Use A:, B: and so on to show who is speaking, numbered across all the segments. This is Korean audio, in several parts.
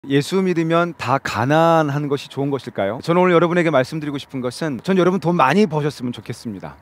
A: 예수 믿으면 다 가난한 것이 좋은 것일까요? 저는 오늘 여러분에게 말씀드리고 싶은 것은 전 여러분 돈 많이 버셨으면 좋겠습니다.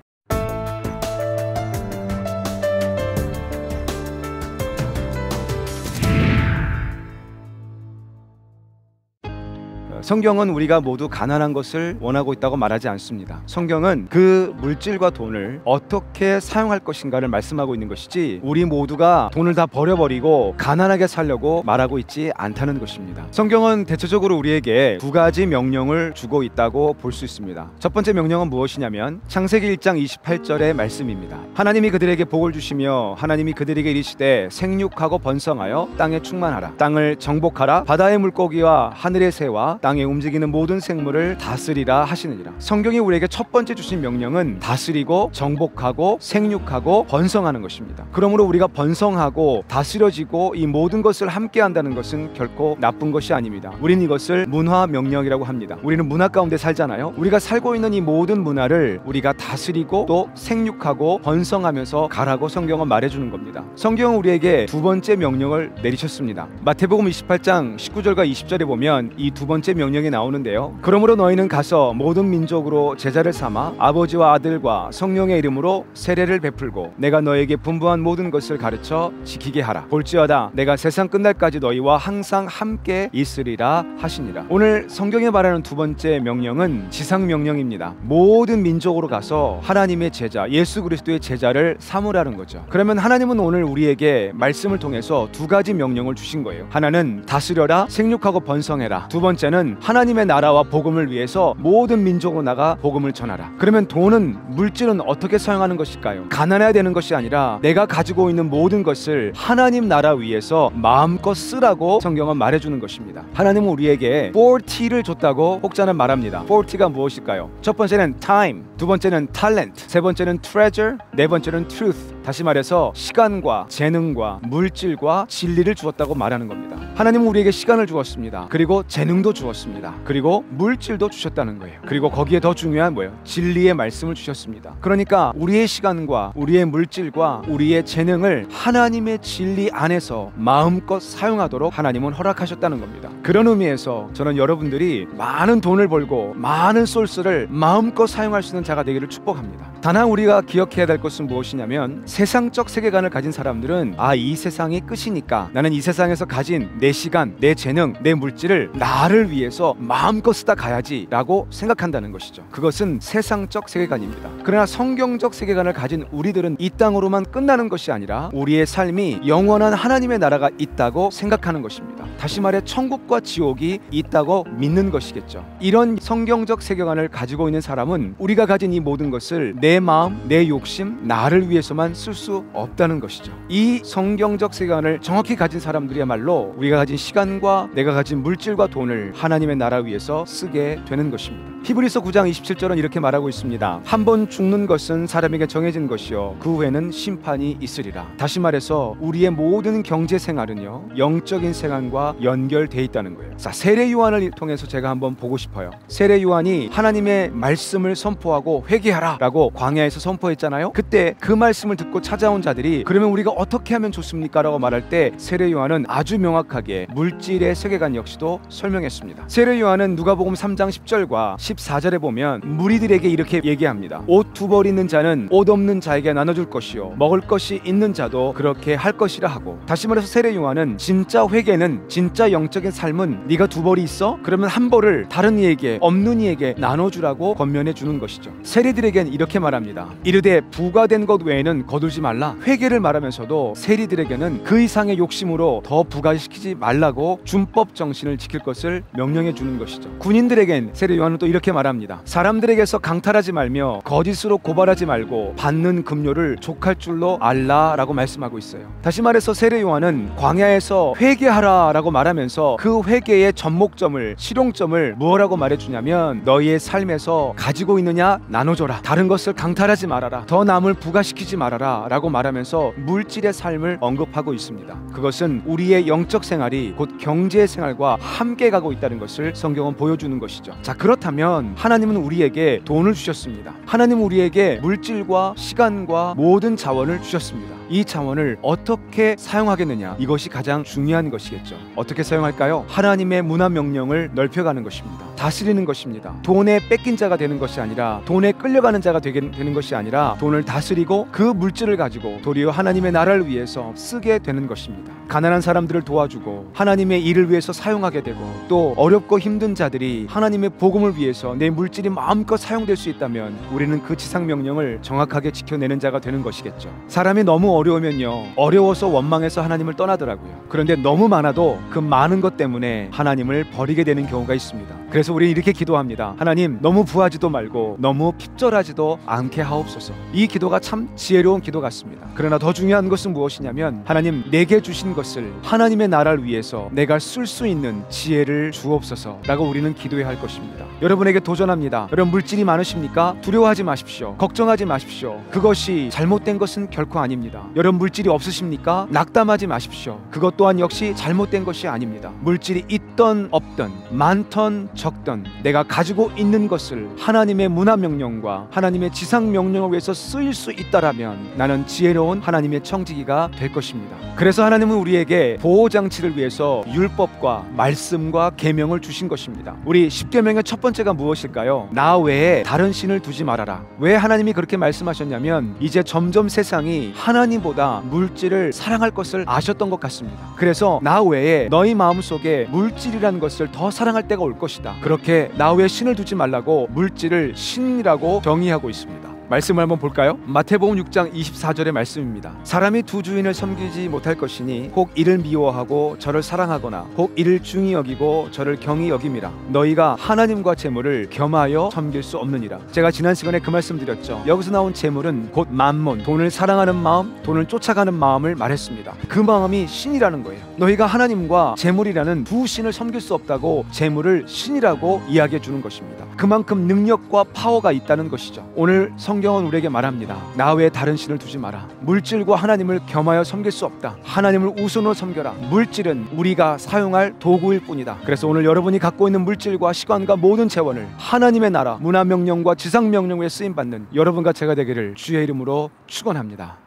A: 성경은 우리가 모두 가난한 것을 원하고 있다고 말하지 않습니다. 성경은 그 물질과 돈을 어떻게 사용할 것인가를 말씀하고 있는 것이지 우리 모두가 돈을 다 버려버리고 가난하게 살려고 말하고 있지 않다는 것입니다. 성경은 대체적으로 우리에게 두 가지 명령을 주고 있다고 볼 수 있습니다. 첫 번째 명령은 무엇이냐면 창세기 1장 28절의 말씀입니다. 하나님이 그들에게 복을 주시며 하나님이 그들에게 이르시되 생육하고 번성하여 땅에 충만하라. 땅을 정복하라. 바다의 물고기와 하늘의 새와 땅에 움직이는 모든 생물을 다스리라 하시느니라. 성경이 우리에게 첫 번째 주신 명령은 다스리고 정복하고 생육하고 번성하는 것입니다. 그러므로 우리가 번성하고 다스려지고 이 모든 것을 함께 한다는 것은 결코 나쁜 것이 아닙니다. 우리는 이것을 문화 명령이라고 합니다. 우리는 문화 가운데 살잖아요. 우리가 살고 있는 이 모든 문화를 우리가 다스리고 또 생육하고 번성하면서 가라고 성경은 말해주는 겁니다. 성경은 우리에게 두 번째 명령을 내리셨습니다. 마태복음 28장 19절과 20절에 보면 이 두 번째 명령이 나오는데요. 그러므로 너희는 가서 모든 민족으로 제자를 삼아 아버지와 아들과 성령의 이름으로 세례를 베풀고 내가 너에게 분부한 모든 것을 가르쳐 지키게 하라. 볼지어다 내가 세상 끝날까지 너희와 항상 함께 있으리라 하시니라. 오늘 성경에 말하는 두 번째 명령은 지상 명령입니다. 모든 민족으로 가서 하나님의 제자, 예수 그리스도의 제자를 삼으라는 거죠. 그러면 하나님은 오늘 우리에게 말씀을 통해서 두 가지 명령을 주신 거예요. 하나는 다스려라, 생육하고 번성해라. 두 번째는 하나님의 나라와 복음을 위해서 모든 민족으로 나가 복음을 전하라. 그러면 돈은, 물질은 어떻게 사용하는 것일까요? 가난해야 되는 것이 아니라 내가 가지고 있는 모든 것을 하나님 나라 위해서 마음껏 쓰라고 성경은 말해주는 것입니다. 하나님은 우리에게 4T를 줬다고 혹자는 말합니다. 4T가 무엇일까요? 첫 번째는 time, 두 번째는 talent, 세 번째는 treasure, 네 번째는 truth. 다시 말해서 시간과 재능과 물질과 진리를 주었다고 말하는 겁니다. 하나님은 우리에게 시간을 주었습니다. 그리고 재능도 주었습니다. 그리고 물질도 주셨다는 거예요. 그리고 거기에 더 중요한 뭐예요? 진리의 말씀을 주셨습니다. 그러니까 우리의 시간과 우리의 물질과 우리의 재능을 하나님의 진리 안에서 마음껏 사용하도록 하나님은 허락하셨다는 겁니다. 그런 의미에서 저는 여러분들이 많은 돈을 벌고 많은 소스를 마음껏 사용할 수 있는 자가 되기를 축복합니다. 다만 우리가 기억해야 될 것은 무엇이냐면 세상적 세계관을 가진 사람들은 이 세상이 끝이니까 나는 이 세상에서 가진 내 시간, 내 재능, 내 물질을 나를 위해서 마음껏 쓰다 가야지 라고 생각한다는 것이죠. 그것은 세상적 세계관입니다. 그러나 성경적 세계관을 가진 우리들은 이 땅으로만 끝나는 것이 아니라 우리의 삶이 영원한 하나님의 나라가 있다고 생각하는 것입니다. 다시 말해 천국과 지옥이 있다고 믿는 것이겠죠. 이런 성경적 세계관을 가지고 있는 사람은 우리가 가진 이 모든 것을 내 마음, 내 욕심, 나를 위해서만 쓸 수 없다는 것이죠. 이 성경적 세계관을 정확히 가진 사람들이야말로 우리가 가진 시간과 내가 가진 물질과 돈을 하나님의 나라 위해서 쓰게 되는 것입니다. 히브리서 9장 27절은 이렇게 말하고 있습니다. 한 번 죽는 것은 사람에게 정해진 것이요 그 후에는 심판이 있으리라. 다시 말해서 우리의 모든 경제 생활은요 영적인 생활과 연결돼 있다는 거예요. 자, 세례 요한을 통해서 제가 한번 보고 싶어요. 세례 요한이 하나님의 말씀을 선포하고 회개하라 라고 광야에서 선포했잖아요. 그때 그 말씀을 듣고 찾아온 자들이 그러면 우리가 어떻게 하면 좋습니까? 라고 말할 때 세례 요한은 아주 명확하게 물질의 세계관 역시도 설명했습니다. 세례 요한은 누가복음 3장 10절과 14절에 보면 무리들에게 이렇게 얘기합니다. 옷 두 벌 있는 자는 옷 없는 자에게 나눠줄 것이요 먹을 것이 있는 자도 그렇게 할 것이라 하고, 다시 말해서 세례 요한은 진짜 회개는, 진짜 영적인 삶은 네가 두 벌이 있어? 그러면 한 벌을 다른 이에게, 없는 이에게 나눠주라고 권면해 주는 것이죠. 세리들에겐 이렇게 말합니다. 이르되 부과된 것 외에는 거두지 말라. 회개를 말하면서도 세리들에게는 그 이상의 욕심으로 더 부과시키지 말라고 준법 정신을 지킬 것을 명령해 주는 것이죠. 군인들에겐 세례 요한은 또 이렇게 말합니다. 사람들에게서 강탈하지 말며 거짓으로 고발하지 말고 받는 급료를 족할 줄로 알라라고 말씀하고 있어요. 다시 말해서 세례 요한은 광야에서 회개하라 라고 말하면서 그 회개의 전목점을, 실용점을 무엇라고 말해주냐면 너희의 삶에서 가지고 있느냐 나눠줘라, 다른 것을 강탈하지 말아라, 더 남을 부가시키지 말아라 라고 말하면서 물질의 삶을 언급하고 있습니다. 그것은 우리의 영적 생활이 곧 경제 생활과 함께 가고 있다는 것을 성경은 보여주는 것이죠. 자, 그렇다면 하나님은 우리에게 돈을 주셨습니다. 하나님은 우리에게 물질과 시간과 모든 자원을 주셨습니다. 이 자원을 어떻게 사용하겠느냐, 이것이 가장 중요한 것이겠죠. 어떻게 사용할까요? 하나님의 문화 명령을 넓혀가는 것입니다. 다스리는 것입니다. 돈에 뺏긴 자가 되는 것이 아니라, 돈에 끌려가는 자가 되는 것이 아니라, 돈을 다스리고 그 물질을 가지고 도리어 하나님의 나라를 위해서 쓰게 되는 것입니다. 가난한 사람들을 도와주고 하나님의 일을 위해서 사용하게 되고, 또 어렵고 힘든 자들이 하나님의 복음을 위해서 내 물질이 마음껏 사용될 수 있다면 우리는 그 지상 명령을 정확하게 지켜내는 자가 되는 것이겠죠. 사람이 너무 어려우면요, 어려워서 원망해서 하나님을 떠나더라고요. 그런데 너무 많아도 그 많은 것 때문에 하나님을 버리게 되는 경우가 있습니다. 그래서 우리 이렇게 기도합니다. 하나님, 너무 부하지도 말고 너무 핍절하지도 않게 하옵소서. 이 기도가 참 지혜로운 기도 같습니다. 그러나 더 중요한 것은 무엇이냐면, 하나님, 내게 주신 것을 하나님의 나라를 위해서 내가 쓸 수 있는 지혜를 주옵소서 라고 우리는 기도해야 할 것입니다. 여러분에게 도전합니다. 여러분, 물질이 많으십니까? 두려워하지 마십시오. 걱정하지 마십시오. 그것이 잘못된 것은 결코 아닙니다. 여러분, 물질이 없으십니까? 낙담하지 마십시오. 그것 또한 역시 잘못된 것이 아닙니다. 물질이 있던 없던, 많던 적던, 내가 가지고 있는 것을 하나님의 문화 명령과 하나님의 지상 명령을 위해서 쓰일 수 있다라면 나는 지혜로운 하나님의 청지기가 될 것입니다. 그래서 하나님은 우리에게 보호장치를 위해서 율법과 말씀과 계명을 주신 것입니다. 우리 10계명의 첫 번째가 무엇일까요? 나 외에 다른 신을 두지 말아라. 왜 하나님이 그렇게 말씀하셨냐면, 이제 점점 세상이 하나님보다 물질을 사랑할 것을 아셨던 것 같습니다. 그래서 나 외에 너희 마음속에 물질이라는 것을 더 사랑할 때가 올 것이다. 그렇게 나 외에 신을 두지 말라고 물질을 신이라고 정의하고 있습니다. 말씀을 한번 볼까요? 마태복음 6장 24절의 말씀입니다. 사람이 두 주인을 섬기지 못할 것이니 혹 이를 미워하고 저를 사랑하거나 혹 이를 중히 여기고 저를 경히 여김이라. 너희가 하나님과 재물을 겸하여 섬길 수 없느니라. 제가 지난 시간에 그 말씀 드렸죠. 여기서 나온 재물은 곧 만몬, 돈을 사랑하는 마음, 돈을 쫓아가는 마음을 말했습니다. 그 마음이 신이라는 거예요. 너희가 하나님과 재물이라는 두 신을 섬길 수 없다고 재물을 신이라고 이야기해 주는 것입니다. 그만큼 능력과 파워가 있다는 것이죠. 오늘 성경은 우리에게 말합니다. 나 외에 다른 신을 두지 마라. 물질과 하나님을 겸하여 섬길 수 없다. 하나님을 우선으로 섬겨라. 물질은 우리가 사용할 도구일 뿐이다. 그래서 오늘 여러분이 갖고 있는 물질과 시간과 모든 재원을 하나님의 나라, 문화 명령과 지상 명령에 쓰임 받는 여러분과 제가 되기를 주의 이름으로 축원합니다.